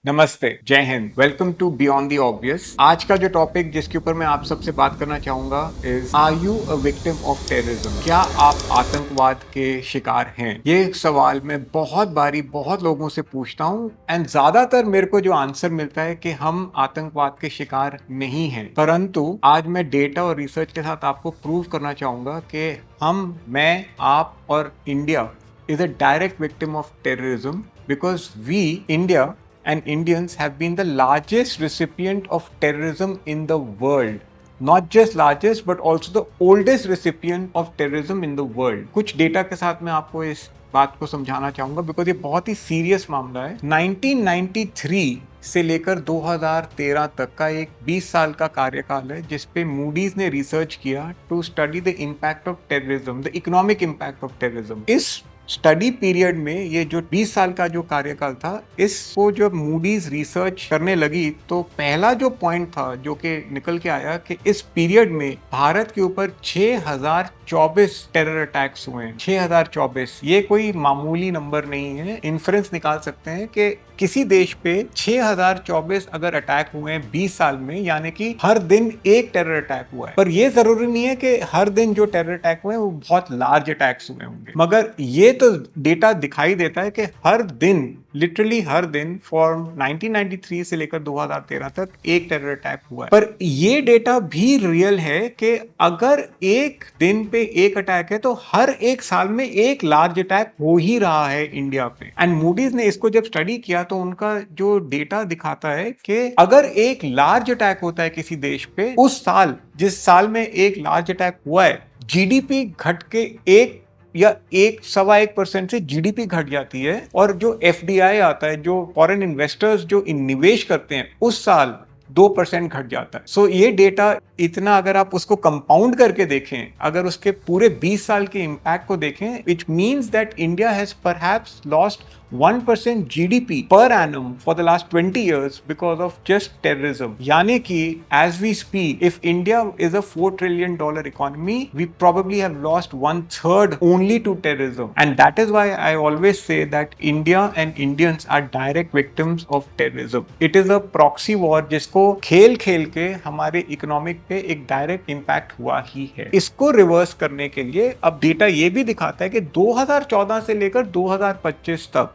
नमस्ते, जय हिंद। Welcome to beyond the obvious. आज का जो टॉपिक जिसके ऊपर मैं आप सबसे बात करना चाहूंगा is are you a victim of terrorism? क्या आप आतंकवाद के शिकार हैं? ये सवाल मैं बहुत लोगों से पूछता हूँ एंड ज्यादातर मेरे को जो आंसर मिलता है कि हम आतंकवाद के शिकार नहीं हैं। परंतु आज मैं डेटा और रिसर्च के साथ आपको प्रूव करना चाहूंगा कि मैं, आप और India is a direct victim of terrorism because we, India, and Indians have been the largest recipient of terrorism in the world. Not just largest but also the oldest recipient of terrorism in the world. कुछ data के साथ मैं आपको इस बात को समझाना चाहूंगा बिकॉज ये बहुत ही सीरियस मामला है। 1993 से लेकर 2013 तक का एक 20 साल का कार्यकाल है जिसपे मूडीज ने रिसर्च किया to study the impact of terrorism, the economic impact of terrorism. इस स्टडी पीरियड में ये जो 20 साल का जो कार्यकाल था, इसको जब मूडीज रिसर्च करने लगी तो पहला जो पॉइंट था जो कि निकल के आया कि इस पीरियड में भारत के ऊपर 6024 टेरर अटैक्स हुए हैं। 6024 ये कोई मामूली नंबर नहीं है। इन्फ्रेंस निकाल सकते हैं कि किसी देश पे 6024 अगर अटैक हुए हैं 20 साल में, यानी कि हर दिन एक टेरर अटैक हुआ है। पर ये जरूरी नहीं है कि हर दिन जो टेरर अटैक हुए वो बहुत लार्ज अटैक्स हुए होंगे, मगर ये तो डेटा दिखाई देता है कि हर दिन, लिटरली हर दिन फॉर 1993 से लेकर 2013 तक एक टेरर अटैक हुआ है। पर ये डेटा भी रियल है कि अगर एक दिन पे एक अटैक है तो हर एक साल में एक लार्ज अटैक हो ही रहा है इंडिया पे। एंड मूडीज ने इसको जब स्टडी किया तो उनका जो डेटा दिखाता है कि अगर एक लार्ज अटैक होता है किसी देश पे, उस साल जिस साल में एक लार्ज अटैक हुआ है, जीडीपी घट के 1.1% से जीडीपी घट जाती है। और जो एफडीआई आता है, जो फॉरेन इन्वेस्टर्स जो निवेश करते हैं, उस साल 2% घट जाता है। सो ये डेटा इतना, अगर आप उसको कंपाउंड करके देखें, अगर उसके पूरे 20 साल के इंपैक्ट को देखें, which means that India has perhaps lost 1% GDP per annum for the last 20 years because of just terrorism. यानी कि as we speak, if India is a $4 trillion economy, we probably have lost 1/3 only to terrorism. And that is why I always say that India and Indians are direct victims of terrorism. It is a proxy war जिसको खेल खेल के हमारे economic पे एक direct impact हुआ ही है। इसको रिवर्स करने के लिए अब डेटा ये भी दिखाता है कि 2014 से लेकर 2025 तक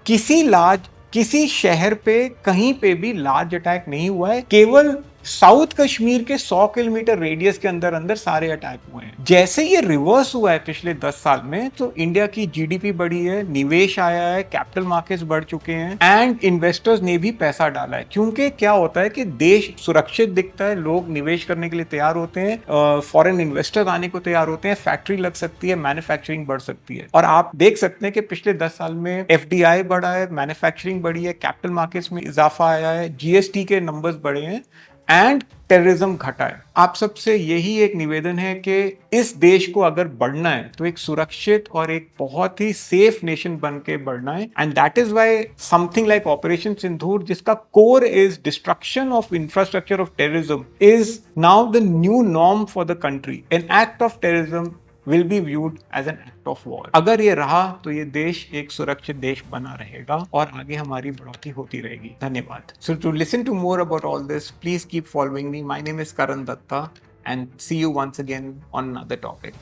किसी शहर पे कहीं पे भी लार्ज अटैक नहीं हुआ है। केवल साउथ कश्मीर के 100 किलोमीटर रेडियस के अंदर सारे अटैक हुए हैं। जैसे ये रिवर्स हुआ है पिछले 10 साल में, तो इंडिया की जीडीपी बढ़ी है, निवेश आया है, कैपिटल मार्केट्स बढ़ चुके हैं एंड इन्वेस्टर्स ने भी पैसा डाला है। क्योंकि क्या होता है कि देश सुरक्षित दिखता है, लोग निवेश करने के लिए तैयार होते हैं, फॉरेन इन्वेस्टर्स आने को तैयार होते हैं, फैक्ट्री लग सकती है, मैन्युफैक्चरिंग बढ़ सकती है। और आप देख सकते हैं कि पिछले 10 साल में एफडीआई बढ़ा है, मैन्युफैक्चरिंग बढ़ी है, कैपिटल मार्केट्स में इजाफा आया है, जीएसटी के नंबर्स बढ़े हैं एंड टेररिज्म घटा है। आप सबसे यही एक निवेदन है कि इस देश को अगर बढ़ना है तो एक सुरक्षित और एक बहुत ही सेफ नेशन बन के बढ़ना है। And that is why something like operation Sindoor, जिसका core is destruction of infrastructure of terrorism, is now the new norm for the country. An act of terrorism will be viewed as an act of war. अगर ये रहा तो ये देश एक सुरक्षित देश बना रहेगा और आगे हमारी बढ़ोतरी होती रहेगी। धन्यवाद। So to listen to more about all this, please keep following me. My name is Karan Datta and see you once again on another topic.